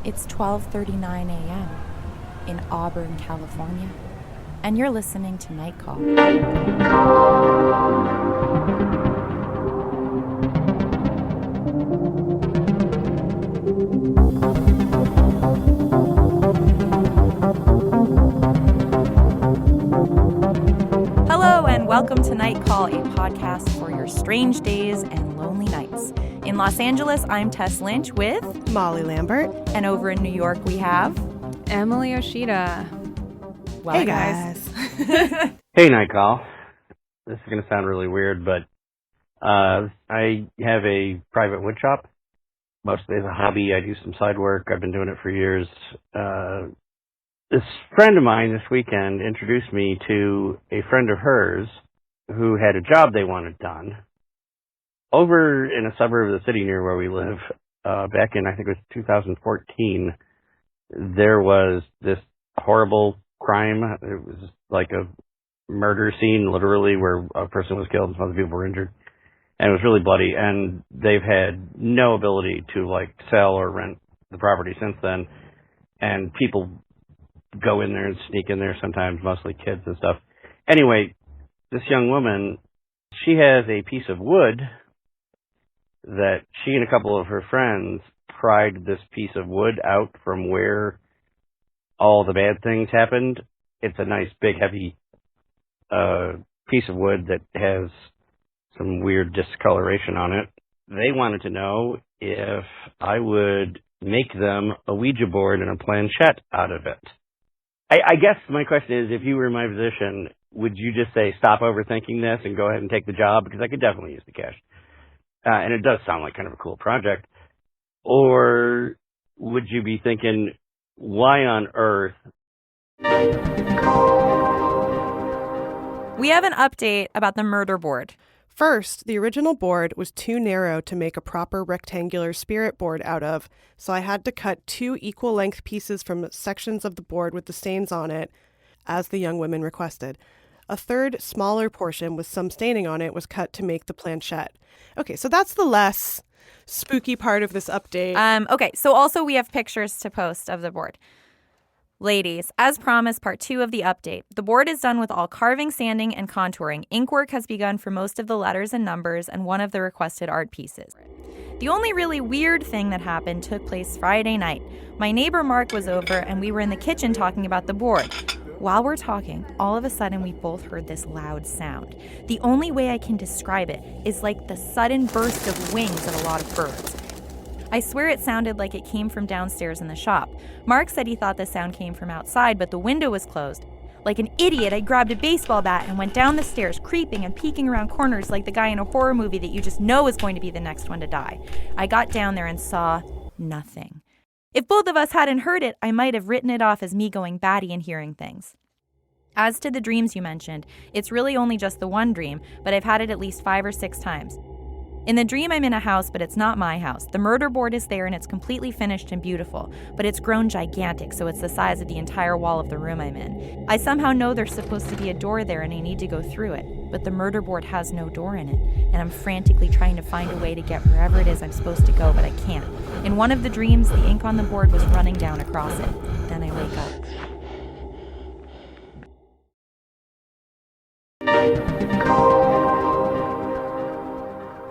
It's 12:39 a.m. in Auburn, California, and you're listening to Night Call. Hello and welcome to Night Call, a podcast for your strange days and lonely nights. In Los Angeles, I'm Tess Lynch with Molly Lambert. And over in New York, we have Emily Yoshida. Well, hey, guys. Hey, Night Call. This is going to sound really weird, but I have a private wood shop, mostly as a hobby. I do some side work. I've been doing it for years. This friend of mine this weekend introduced me to a friend of hers who had a job they wanted done over in a suburb of the city near where we live. Back in, I think it was 2014, there was this horrible crime. It was like a murder scene, literally, where a person was killed and some other people were injured. And it was really bloody. And they've had no ability to, sell or rent the property since then. And people go in there and sneak in there sometimes, mostly kids and stuff. Anyway, this young woman, she has a piece of wood that she and a couple of her friends pried this piece of wood out from where all the bad things happened. It's a nice, big, heavy piece of wood that has some weird discoloration on it. They wanted to know if I would make them a Ouija board and a planchette out of it. I guess my question is, if you were in my position, would you just say, stop overthinking this and go ahead and take the job? Because I could definitely use the cash. And it does sound like kind of a cool project. Or would you be thinking, why on earth? We have an update about the Murderboard. First, the original board was too narrow to make a proper rectangular spirit board out of, so I had to cut 2 equal-length pieces from sections of the board with the stains on it, as the young women requested. A third, smaller portion with some staining on it was cut to make the planchette. Okay, so that's the less spooky part of this update. Okay, so also we have pictures to post of the board. Ladies, as promised, part 2 of the update. The board is done with all carving, sanding, and contouring. Ink work has begun for most of the letters and numbers and one of the requested art pieces. The only really weird thing that happened took place Friday night. My neighbor Mark was over and we were in the kitchen talking about the board. While we're talking, all of a sudden we both heard this loud sound. The only way I can describe it is like the sudden burst of wings of a lot of birds. I swear it sounded like it came from downstairs in the shop. Mark said he thought the sound came from outside, but the window was closed. Like an idiot, I grabbed a baseball bat and went down the stairs, creeping and peeking around corners like the guy in a horror movie that you just know is going to be the next one to die. I got down there and saw nothing. If both of us hadn't heard it, I might have written it off as me going batty and hearing things. As to the dreams you mentioned, it's really only just the one dream, but I've had it at least 5 or 6 times. In the dream, I'm in a house, but it's not my house. The murder board is there and it's completely finished and beautiful, but it's grown gigantic, so it's the size of the entire wall of the room I'm in. I somehow know there's supposed to be a door there and I need to go through it, but the murder board has no door in it, and I'm frantically trying to find a way to get wherever it is I'm supposed to go, but I can't. In one of the dreams, the ink on the board was running down across it. Then I wake up.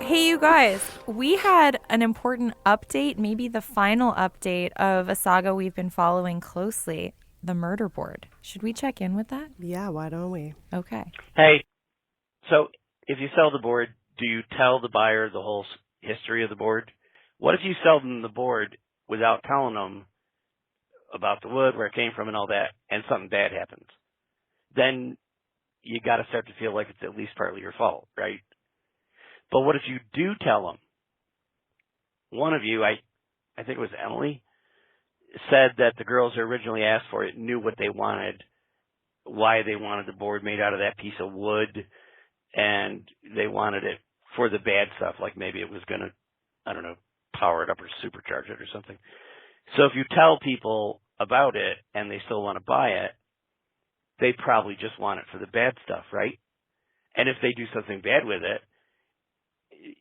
Hey, you guys, we had an important update, maybe the final update of a saga we've been following closely, the Murderboard. Should we check in with that? Yeah, why don't we? Okay. Hey, so if you sell the board, do you tell the buyer the whole history of the board? What if you sell them the board without telling them about the wood, where it came from and all that, and something bad happens? Then you got to start to feel like it's at least partly your fault, right? But what if you do tell them? One of you, I think it was Emily, said that the girls who originally asked for it knew what they wanted, why they wanted the board made out of that piece of wood, and they wanted it for the bad stuff, like maybe it was going to, I don't know, power it up or supercharge it or something. So if you tell people about it and they still want to buy it, they probably just want it for the bad stuff, right? And if they do something bad with it,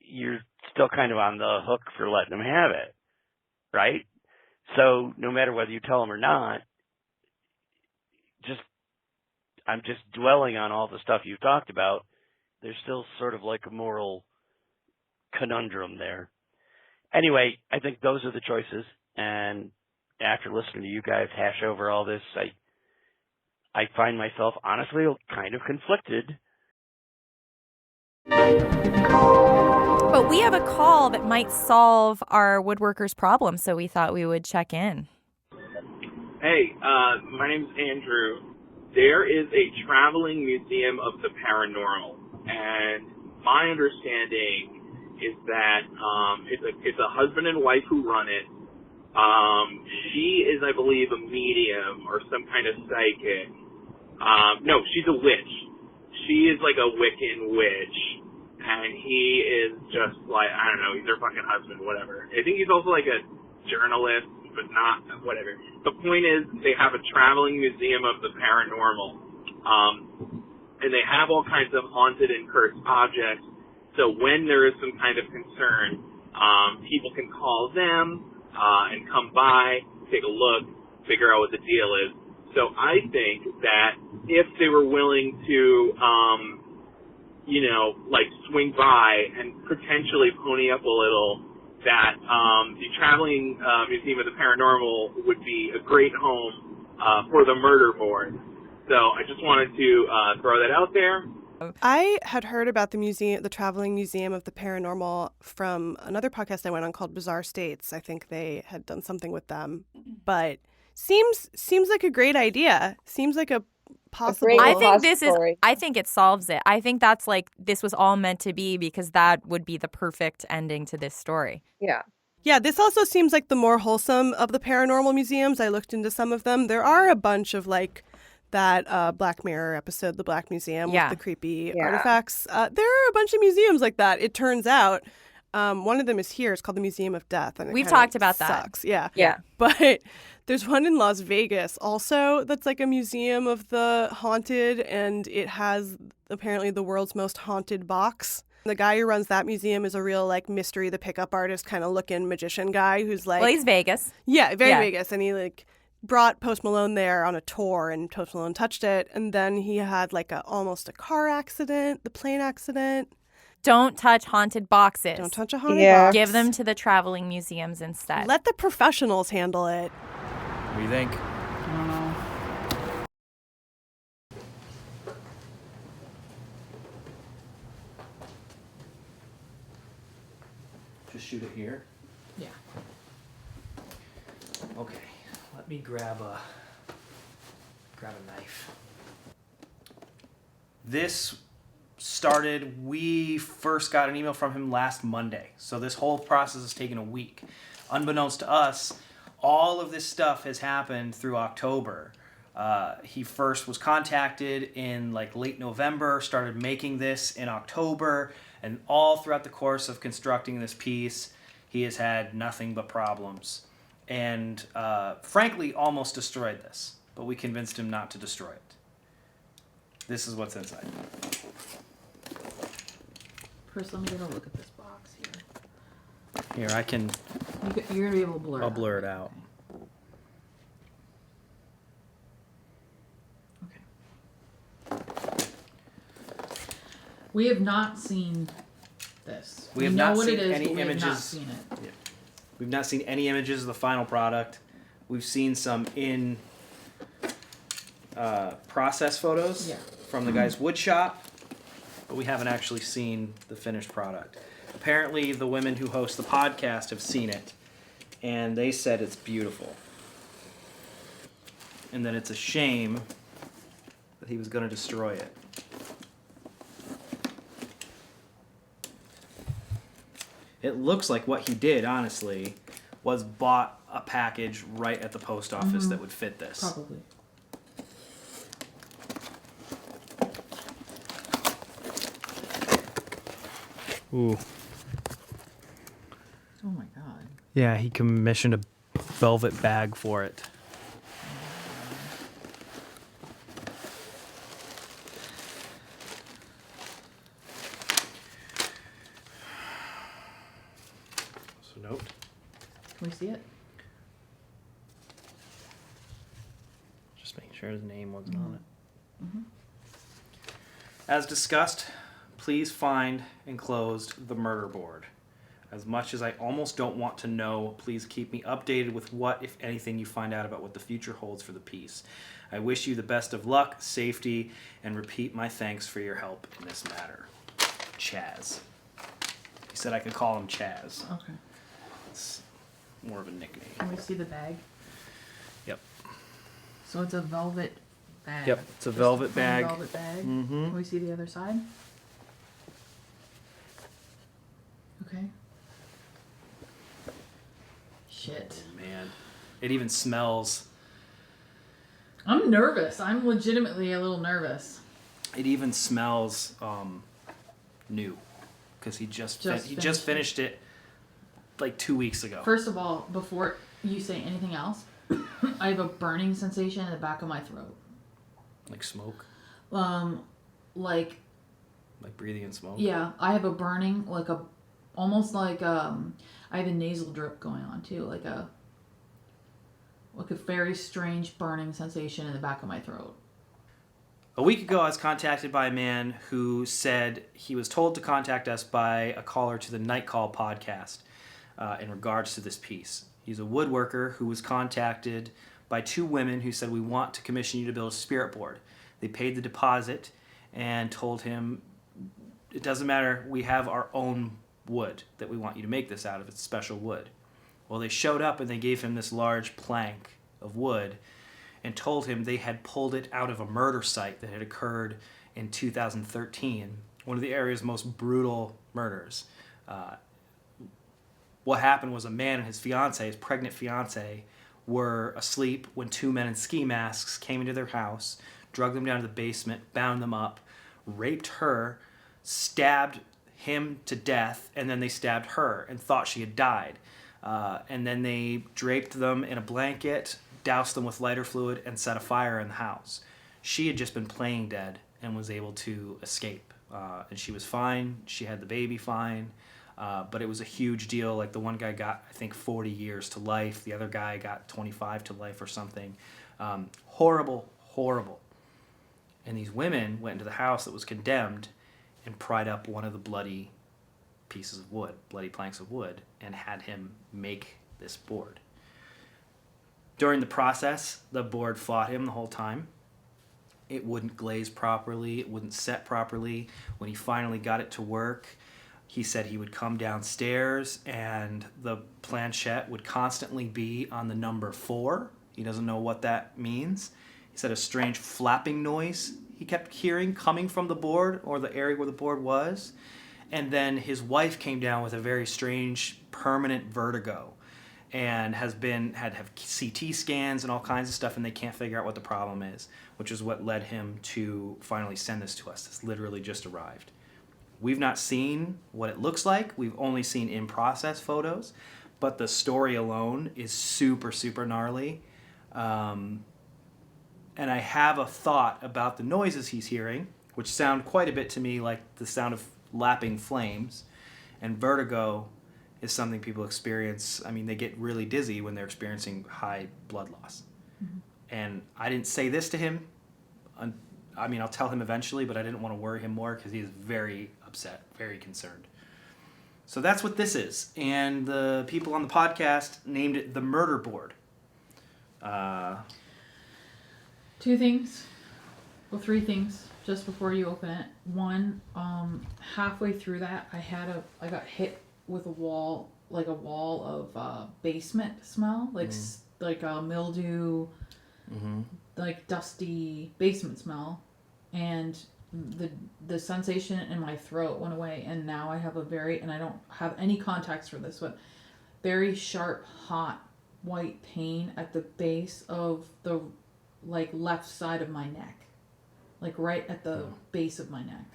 you're still kind of on the hook for letting them have it, right? So no matter whether you tell them or not, I'm just dwelling on all the stuff you've talked about. There's still sort of like a moral conundrum there. Anyway, I think those are the choices. And after listening to you guys hash over all this, I find myself honestly kind of conflicted. But we have a call that might solve our woodworkers' problem, so we thought we would check in. Hey, my name's Andrew. There is a traveling museum of the paranormal, and my understanding is that it's a husband and wife who run it. She is, I believe, a medium or some kind of psychic. No, she's a witch. She is like a Wiccan witch, and he is just like, I don't know, he's her fucking husband, whatever. I think he's also like a journalist, but not, whatever. The point is, they have a traveling museum of the paranormal, and they have all kinds of haunted and cursed objects. So when there is some kind of concern, people can call them and come by, take a look, figure out what the deal is. So I think that if they were willing to, like swing by and potentially pony up a little, that the Traveling Museum of the Paranormal would be a great home for the Murderboard. So I just wanted to throw that out there. I had heard about the Traveling Museum of the Paranormal from another podcast I went on called Bizarre States. I think they had done something with them, but seems like a great idea. Seems like a possible. I think it solves it. I think that's like this was all meant to be, because that would be the perfect ending to this story. Yeah. Yeah, this also seems like the more wholesome of the paranormal museums. I looked into some of them. There are a bunch of like that Black Mirror episode, The Black Museum, with the creepy artifacts. There are a bunch of museums like that, it turns out. One of them is here. It's called the Museum of Death. And We've talked about that. Sucks. Yeah. But there's one in Las Vegas also that's like a museum of the haunted, and it has apparently the world's most haunted box. The guy who runs that museum is a real like Mystery the Pickup Artist kind of looking magician guy who's like... Well, he's Vegas. Yeah, very Vegas. And he like brought Post Malone there on a tour, and Post Malone touched it. And then he had like almost a car accident, the plane accident. Don't touch haunted boxes. Don't touch a haunted box. Give them to the traveling museums instead. Let the professionals handle it. What do you think? I don't know. Just shoot it here? Yeah. Okay, let me grab a knife. This started, we first got an email from him last Monday. So this whole process has taken a week. Unbeknownst to us, all of this stuff has happened through October. He first was contacted in like late November, started making this in October, and all throughout the course of constructing this piece, he has had nothing but problems. And frankly, almost destroyed this, but we convinced him not to destroy it. This is what's inside. Chris, let me get a look at this box here. Here, I can... You're going to be able to blur it out. I'll blur it out. Okay. We have not seen this. We have know not what seen it is, any but we images. have not seen it. Yeah. We've not seen any images of the final product. We've seen some in process photos from the guy's wood shop, but we haven't actually seen the finished product. Apparently, the women who host the podcast have seen it, and they said it's beautiful. And that it's a shame that he was going to destroy it. It looks like what he did, honestly, was bought a package right at the post office that would fit this. Probably. Ooh. Oh my god. Yeah, he commissioned a velvet bag for it. So note. Can we see it? sure his name wasn't on it. As discussed, please find enclosed the murder board. As much as I almost don't want to know, please keep me updated with what, if anything, you find out about what the future holds for the piece. I wish you the best of luck, safety, and repeat my thanks for your help in this matter. Chaz. He said I could call him Chaz. Okay. It's more of a nickname. Can we see the bag? Yep. So it's a velvet bag. Yep, it's a Just velvet plain bag. Velvet bag. Mm-hmm. Can we see the other side? Okay. Shit. Oh, man. It even smells. I'm nervous. I'm legitimately a little nervous. It even smells new, because he just finished it like 2 weeks ago. First of all, before you say anything else, I have a burning sensation in the back of my throat. Like smoke, Like breathing in smoke. yeah, I have a burning, like a, almost like I have a nasal drip going on too, like a very strange burning sensation in the back of my throat. A week ago, I was contacted by a man who said he was told to contact us by a caller to the Night Call podcast in regards to this piece. He's a woodworker who was contacted by two women who said, "We want to commission you to build a spirit board." They paid the deposit and told him, "It doesn't matter, we have our own wood that we want you to make this out of. It's special wood." Well, they showed up and they gave him this large plank of wood and told him they had pulled it out of a murder site that had occurred in 2013, one of the area's most brutal murders. What happened was a man and his fiancée, his pregnant fiancée, were asleep when two men in ski masks came into their house, drugged them down to the basement, bound them up, raped her, stabbed him to death, and then they stabbed her and thought she had died. And then they draped them in a blanket, doused them with lighter fluid, and set a fire in the house. She had just been playing dead and was able to escape. And she was fine. She had the baby fine. But it was a huge deal. Like, the one guy got, I think, 40 years to life. The other guy got 25 to life or something. Horrible, horrible. And these women went into the house that was condemned and pried up one of the bloody pieces of wood, bloody planks of wood, and had him make this board. During the process, the board fought him the whole time. It wouldn't glaze properly. It wouldn't set properly. When he finally got it to work, he said he would come downstairs and the planchette would constantly be on the number 4. He doesn't know what that means. He said a strange flapping noise he kept hearing coming from the board or the area where the board was. And then his wife came down with a very strange permanent vertigo and had CT scans and all kinds of stuff, and they can't figure out what the problem is, which is what led him to finally send this to us. This literally just arrived. We've not seen what it looks like. We've only seen in-process photos, but the story alone is super, super gnarly. And I have a thought about the noises he's hearing, which sound quite a bit to me like the sound of lapping flames. And vertigo is something people experience. I mean, they get really dizzy when they're experiencing high blood loss. Mm-hmm. And I didn't say this to him. I mean, I'll tell him eventually, but I didn't want to worry him more because he is very upset, very concerned. So that's what this is. And the people on the podcast named it the Murderboard. 2 things. Well, 3 things just before you open it. One, halfway through that, I got hit with a wall of basement smell, like a mildew, like dusty basement smell, and the sensation in my throat went away, and now I have and I don't have any context for this, but very sharp, hot, white pain at the base of the left side of my neck, like right at the base of my neck.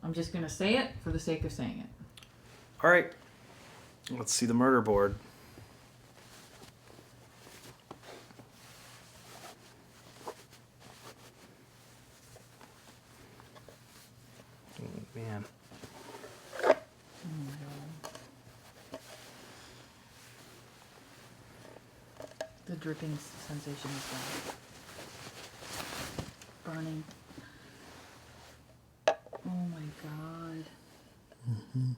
I'm just gonna say it for the sake of saying it. All right, let's see the murder board. Oh, man. The dripping sensation is bad. Burning. Oh my god. Mm-hmm.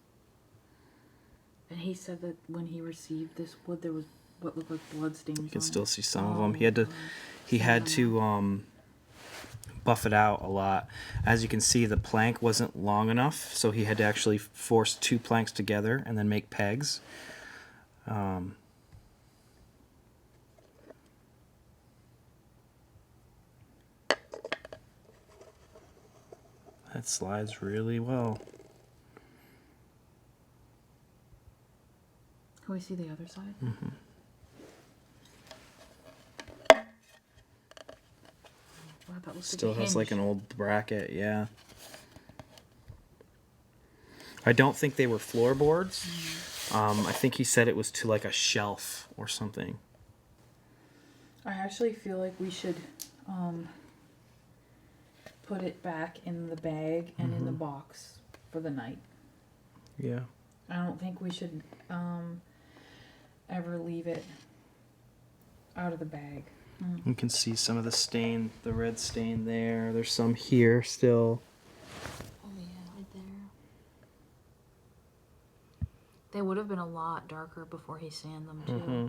And he said that when he received this wood, there was what looked like blood stains. You can on still it. see some of Oh them. He had to buff it out a lot. As you can see, the plank wasn't long enough, so he had to actually force 2 planks together and then make pegs. That slides really well. Can we see the other side? Mm-hmm. Wow, that looks Still like a has like hinge. an old bracket, yeah. I don't think they were floorboards. I think he said it was to like a shelf or something. I actually feel like we should put it back in the bag and in the box for the night. Yeah. I don't think we should ever leave it out of the bag. You can see some of the stain, the red stain there. There's some here still. Oh yeah, right there. They would have been a lot darker before he sanded them too. Mm-hmm.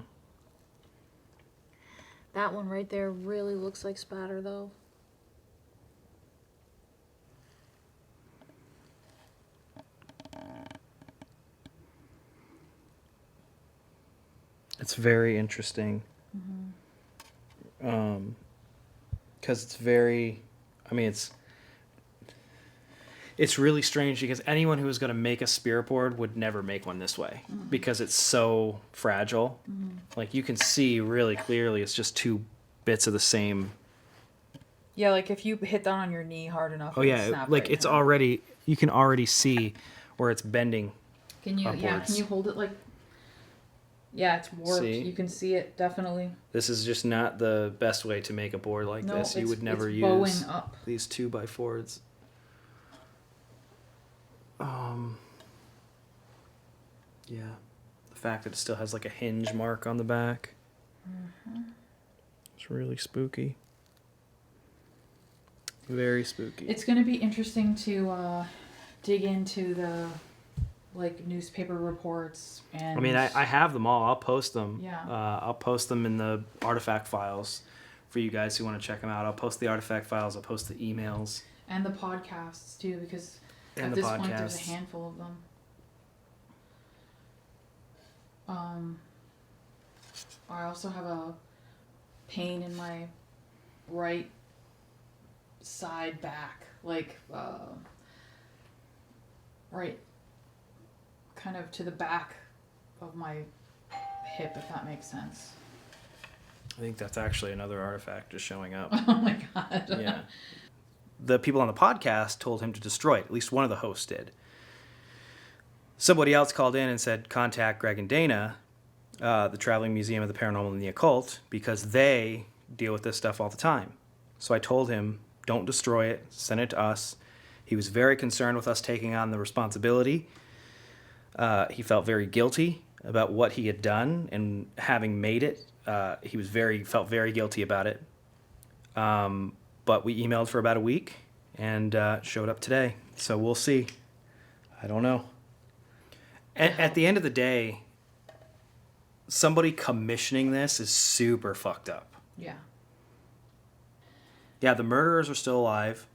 That one right there really looks like spatter though. It's very interesting. Because it's very, I mean, it's really strange because anyone who is going to make a spirit board would never make one this way because it's so fragile. Like you can see really clearly it's just 2 bits of the same. Yeah, like if you hit that on your knee hard enough. Oh yeah, like it's already, you can already see where it's bending. Can you? upwards. Yeah. Can you hold it like? Yeah, it's warped. See? You can see it definitely. This is just not the best way to make a board like No, this. You would never it's use bowing up. these 2x4s. Yeah, the fact that it still has like a hinge mark on the back. It's really spooky. Very spooky. It's going to be interesting to dig into the like newspaper reports and. I mean, I have them all. I'll post them. Yeah. I'll post them in the artifact files for you guys who want to check them out. I'll post the artifact files. I'll post the emails. And the podcasts too, because And at the this point there's a podcasts. handful of them. I also have a pain in my right side back, like right kind of to the back of my hip, if that makes sense. I think that's actually another artifact just showing up. Oh my god. Yeah. The people on the podcast told him to destroy it. At least one of the hosts did. Somebody else called in and said, contact Greg and Dana, the Traveling Museum of the Paranormal and the Occult, because they deal with this stuff all the time. So I told him, don't destroy it, send it to us. He was very concerned with us taking on the responsibility. He felt very guilty about what he had done and having made it. He felt very guilty about it. But we emailed for about a week and showed up today. So we'll see. I don't know. At the end of the day, somebody commissioning this is super fucked up. Yeah. Yeah, the murderers are still alive.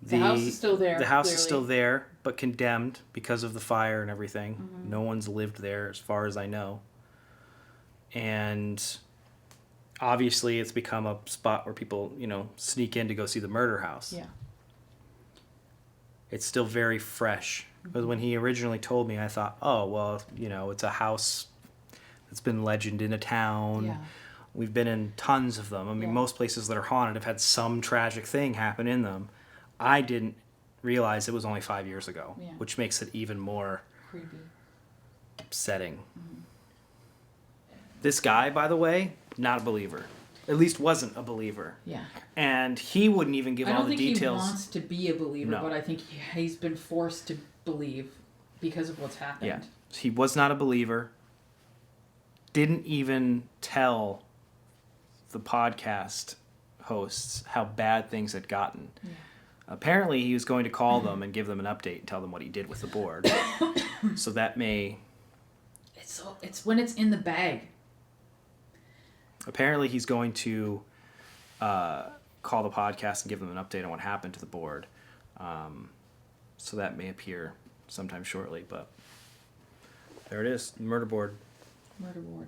The house is still there. The house is clearly. still there, but condemned because of the fire and everything. No one's lived there as far as I know. And obviously it's become a spot where people, sneak in to go see the murder house. Yeah. It's still very fresh. Because when he originally told me, I thought, oh, well, it's a house that's been legend in a town. Yeah. We've been in tons of them. I mean, Yeah. most places that are haunted have had some tragic thing happen in them. I didn't realize it was only 5 years ago, Yeah. which makes it even more Creepy. upsetting. This guy, by the way, not a believer. At least wasn't a believer. Yeah. And he wouldn't even give I all don't the think details. he wants to be a believer, No. but I think he's been forced to believe because of what's happened. Yeah. He was not a believer. didn't even tell the podcast hosts how bad things had gotten. Yeah. Apparently, he was going to call them and give them an update and tell them what he did with the board. So that may... It's when it's in the bag. Apparently, he's going to call the podcast and give them an update on what happened to the board. So that may appear sometime shortly, but there it is, Murderboard. Murderboard.